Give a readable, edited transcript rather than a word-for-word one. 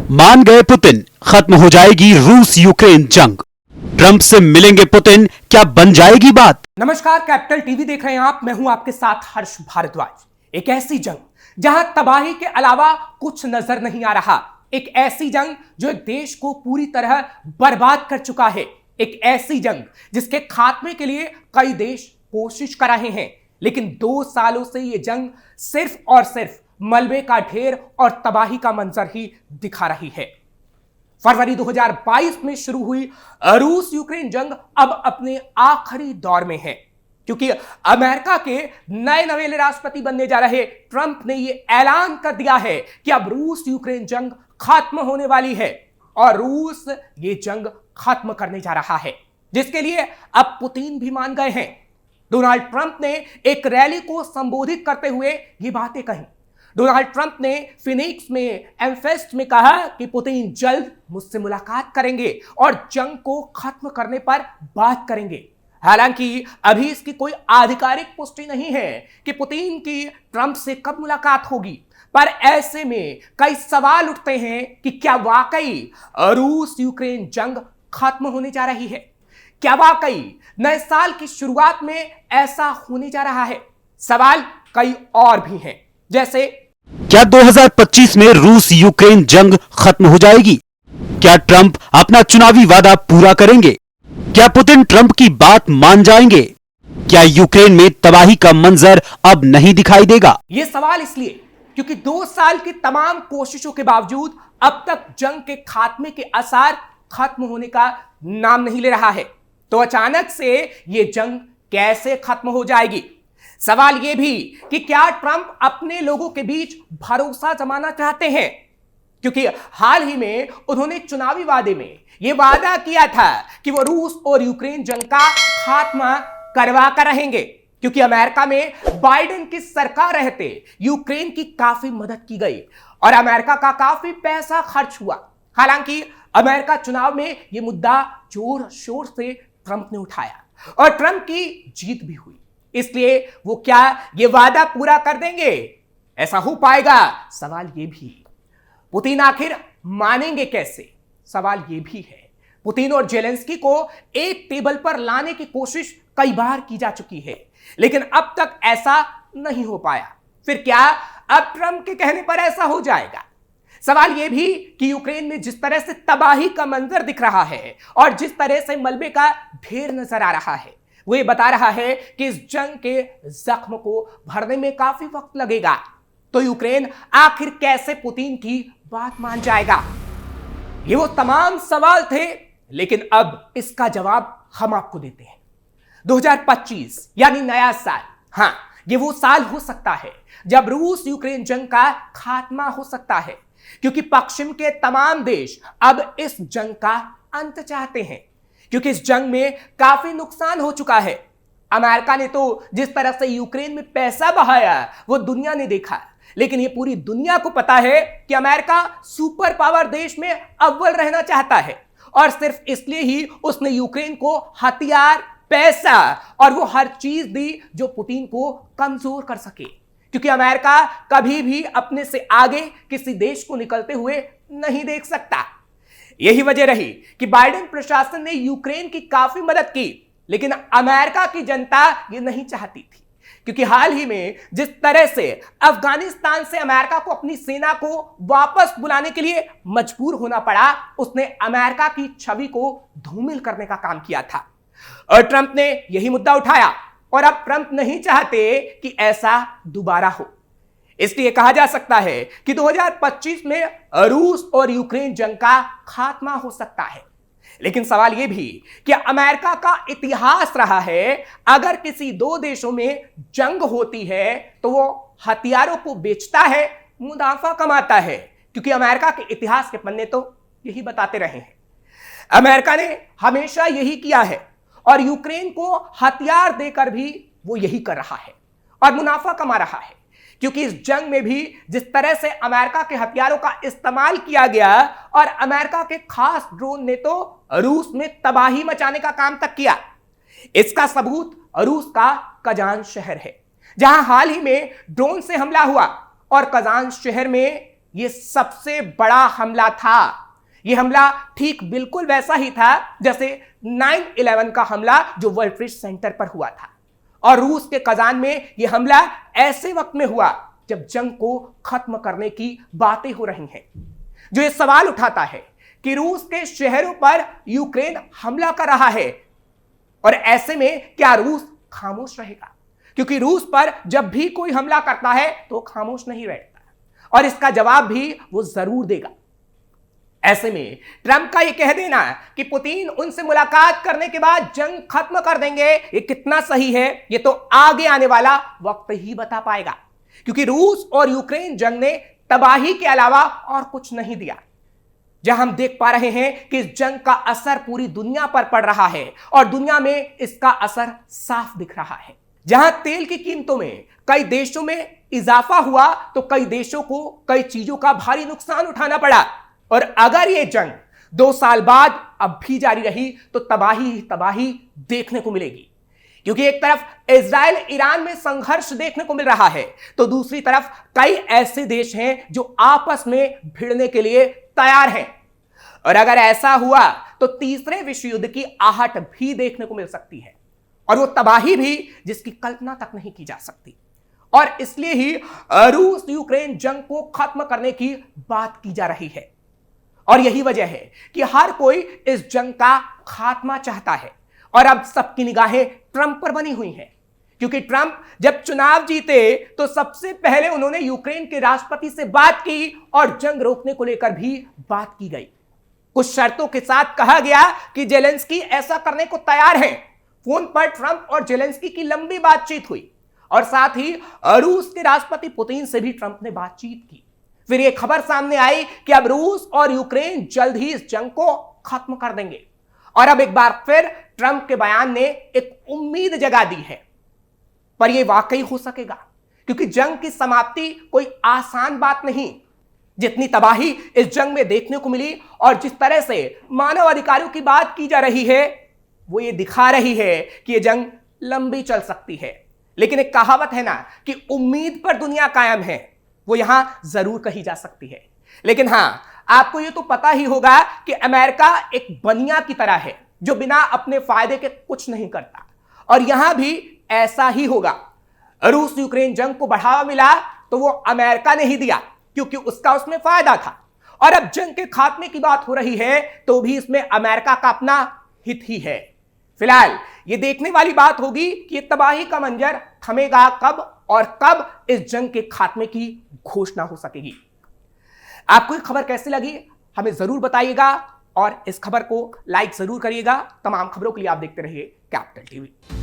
मान गए पुतिन, खत्म हो जाएगी रूस यूक्रेन जंग। ट्रंप से मिलेंगे पुतिन, क्या बन जाएगी बात? नमस्कार, कैपिटल टीवी देख रहे हैं आप। मैं हूं आपके साथ हर्ष भारद्वाज। एक ऐसी जंग जहां तबाही के अलावा कुछ नजर नहीं आ रहा। एक ऐसी जंग जो एक देश को पूरी तरह बर्बाद कर चुका है। एक ऐसी जंग जिसके खात्मे के लिए कई देश कोशिश कर रहे हैं, लेकिन 2 सालों से यह जंग सिर्फ और सिर्फ मलबे का ढेर और तबाही का मंजर ही दिखा रही है। फरवरी 2022 में शुरू हुई रूस यूक्रेन जंग अब अपने आखिरी दौर में है, क्योंकि अमेरिका के नए नवेले राष्ट्रपति बनने जा रहे ट्रंप ने यह ऐलान कर दिया है कि अब रूस यूक्रेन जंग खत्म होने वाली है और रूस ये जंग खत्म करने जा रहा है, जिसके लिए अब पुतिन भी मान गए हैं। डोनाल्ड ट्रंप ने एक रैली को संबोधित करते हुए ये बातें कही। डोनाल्ड ट्रंप ने फिनिक्स में एमफेस्ट में कहा कि पुतिन जल्द मुझसे मुलाकात करेंगे और जंग को खत्म करने पर बात करेंगे। हालांकि अभी इसकी कोई आधिकारिक पुष्टि नहीं है कि पुतिन की ट्रंप से कब मुलाकात होगी, पर ऐसे में कई सवाल उठते हैं कि क्या वाकई रूस यूक्रेन जंग खत्म होने जा रही है? क्या वाकई नए साल की शुरुआत में ऐसा होने जा रहा है? सवाल कई और भी हैं, जैसे क्या 2025 में रूस यूक्रेन जंग खत्म हो जाएगी? क्या ट्रंप अपना चुनावी वादा पूरा करेंगे? क्या पुतिन ट्रंप की बात मान जाएंगे? क्या यूक्रेन में तबाही का मंजर अब नहीं दिखाई देगा? ये सवाल इसलिए क्योंकि 2 साल की तमाम कोशिशों के बावजूद अब तक जंग के खात्मे के आसार खत्म होने का नाम नहीं ले रहा है। तो अचानक से ये जंग कैसे खत्म हो जाएगी? सवाल यह भी कि क्या ट्रंप अपने लोगों के बीच भरोसा जमाना चाहते हैं, क्योंकि हाल ही में उन्होंने चुनावी वादे में यह वादा किया था कि वो रूस और यूक्रेन जंग का खात्मा करवा कर रहेंगे, क्योंकि अमेरिका में बाइडेन की सरकार रहते यूक्रेन की काफी मदद की गई और अमेरिका का काफी पैसा खर्च हुआ। हालांकि अमेरिका चुनाव में यह मुद्दा जोर शोर से ट्रंप ने उठाया और ट्रंप की जीत भी हुई। इसलिए वो क्या ये वादा पूरा कर देंगे? ऐसा हो पाएगा? सवाल ये भी। पुतिन आखिर मानेंगे कैसे? सवाल ये भी है। पुतिन और जेलेंस्की को एक टेबल पर लाने की कोशिश कई बार की जा चुकी है, लेकिन अब तक ऐसा नहीं हो पाया। फिर क्या अब ट्रंप के कहने पर ऐसा हो जाएगा? सवाल यह भी कि यूक्रेन में जिस तरह से तबाही का मंजर दिख रहा है और जिस तरह से मलबे का ढेर नजर आ रहा है, वो ये बता रहा है कि इस जंग के जख्म को भरने में काफी वक्त लगेगा। तो यूक्रेन आखिर कैसे पुतिन की बात मान जाएगा? ये वो तमाम सवाल थे, लेकिन अब इसका जवाब हम आपको देते हैं। 2025 यानी नया साल, हां, ये वो साल हो सकता है जब रूस यूक्रेन जंग का खात्मा हो सकता है, क्योंकि पश्चिम के तमाम देश अब इस जंग का अंत चाहते हैं, क्योंकि इस जंग में काफी नुकसान हो चुका है। अमेरिका ने तो जिस तरह से यूक्रेन में पैसा बहाया वो दुनिया ने देखा, लेकिन ये पूरी दुनिया को पता है कि अमेरिका सुपर पावर देश में अव्वल रहना चाहता है और सिर्फ इसलिए ही उसने यूक्रेन को हथियार, पैसा और वो हर चीज दी जो पुतिन को कमजोर कर सके, क्योंकि अमेरिका कभी भी अपने से आगे किसी देश को निकलते हुए नहीं देख सकता। यही वजह रही कि बाइडेन प्रशासन ने यूक्रेन की काफी मदद की, लेकिन अमेरिका की जनता ये नहीं चाहती थी, क्योंकि हाल ही में जिस तरह से अफगानिस्तान से अमेरिका को अपनी सेना को वापस बुलाने के लिए मजबूर होना पड़ा, उसने अमेरिका की छवि को धूमिल करने का काम किया था और ट्रंप ने यही मुद्दा उठाया और अब ट्रंप नहीं चाहते कि ऐसा दोबारा हो। इसलिए कहा जा सकता है कि 2025 में रूस और यूक्रेन जंग का खात्मा हो सकता है। लेकिन सवाल यह भी कि अमेरिका का इतिहास रहा है, अगर किसी 2 देशों में जंग होती है तो वो हथियारों को बेचता है, मुनाफा कमाता है, क्योंकि अमेरिका के इतिहास के पन्ने तो यही बताते रहे हैं। अमेरिका ने हमेशा यही किया है और यूक्रेन को हथियार देकर भी वो यही कर रहा है और मुनाफा कमा रहा है, क्योंकि इस जंग में भी जिस तरह से अमेरिका के हथियारों का इस्तेमाल किया गया और अमेरिका के खास ड्रोन ने तो रूस में तबाही मचाने का काम तक किया। इसका सबूत रूस का कजान शहर है, जहां हाल ही में ड्रोन से हमला हुआ और कजान शहर में यह सबसे बड़ा हमला था। यह हमला ठीक बिल्कुल वैसा ही था जैसे 9/11 का हमला जो वर्ल्ड ट्रेड सेंटर पर हुआ था। और रूस के कजान में यह हमला ऐसे वक्त में हुआ जब जंग को खत्म करने की बातें हो रही हैं, जो यह सवाल उठाता है कि रूस के शहरों पर यूक्रेन हमला कर रहा है और ऐसे में क्या रूस खामोश रहेगा? क्योंकि रूस पर जब भी कोई हमला करता है तो खामोश नहीं रहता और इसका जवाब भी वो जरूर देगा। ऐसे में ट्रंप का यह कह देना कि पुतिन उनसे मुलाकात करने के बाद जंग खत्म कर देंगे, ये कितना सही है, ये तो आगे आने वाला वक्त ही बता पाएगा। क्योंकि रूस और यूक्रेन जंग ने तबाही के अलावा और कुछ नहीं दिया। जहां हम देख पा रहे हैं कि इस जंग का असर पूरी दुनिया पर पड़ रहा है और दुनिया में इसका असर साफ दिख रहा है। जहां तेल की कीमतों में कई देशों में इजाफा हुआ तो कई देशों को कई चीजों का भारी नुकसान उठाना पड़ा। और अगर यह जंग 2 साल बाद अब भी जारी रही तो तबाही ही तबाही देखने को मिलेगी। क्योंकि एक तरफ इजराइल ईरान में संघर्ष देखने को मिल रहा है तो दूसरी तरफ कई ऐसे देश हैं जो आपस में भिड़ने के लिए तैयार हैं। और अगर ऐसा हुआ तो तीसरे विश्व युद्ध की आहट भी देखने को मिल सकती है और वो तबाही भी जिसकी कल्पना तक नहीं की जा सकती। और इसलिए ही रूस यूक्रेन जंग को खत्म करने की बात की जा रही है। और यही वजह है कि हर कोई इस जंग का खात्मा चाहता है और अब सबकी निगाहें ट्रंप पर बनी हुई हैं। क्योंकि ट्रंप जब चुनाव जीते तो सबसे पहले उन्होंने यूक्रेन के राष्ट्रपति से बात की और जंग रोकने को लेकर भी बात की गई। कुछ शर्तों के साथ कहा गया कि जेलेंस्की ऐसा करने को तैयार हैं। फोन पर ट्रंप और जेलेंस्की की लंबी बातचीत हुई और साथ ही रूस के राष्ट्रपति पुतिन से भी ट्रंप ने बातचीत की। फिर यह खबर सामने आई कि अब रूस और यूक्रेन जल्द ही इस जंग को खत्म कर देंगे। और अब एक बार फिर ट्रंप के बयान ने एक उम्मीद जगा दी है। पर यह वाकई हो सकेगा? क्योंकि जंग की समाप्ति कोई आसान बात नहीं। जितनी तबाही इस जंग में देखने को मिली और जिस तरह से मानव अधिकारों की बात की जा रही है वो ये दिखा रही है कि यह जंग लंबी चल सकती है। लेकिन एक कहावत है ना कि उम्मीद पर दुनिया कायम है, वो यहां जरूर कही जा सकती है। लेकिन हां, आपको ये तो पता ही होगा कि अमेरिका एक बनिया की तरह है जो बिना अपने फायदे के कुछ नहीं करता। और यहां भी ऐसा ही होगा। रूस यूक्रेन जंग को बढ़ावा मिला तो वो अमेरिका ने ही दिया क्योंकि उसका उसमें फायदा था। और अब जंग के खात्मे की बात हो रही है तो भी इसमें अमेरिका का अपना हित ही है। फिलहाल ये देखने वाली बात होगी कि ये तबाही का मंजर थमेगा कब और कब इस जंग के खात्मे की घोषणा हो सकेगी। आपको ये खबर कैसी लगी हमें जरूर बताइएगा और इस खबर को लाइक जरूर करिएगा। तमाम खबरों के लिए आप देखते रहिए कैपिटल टीवी।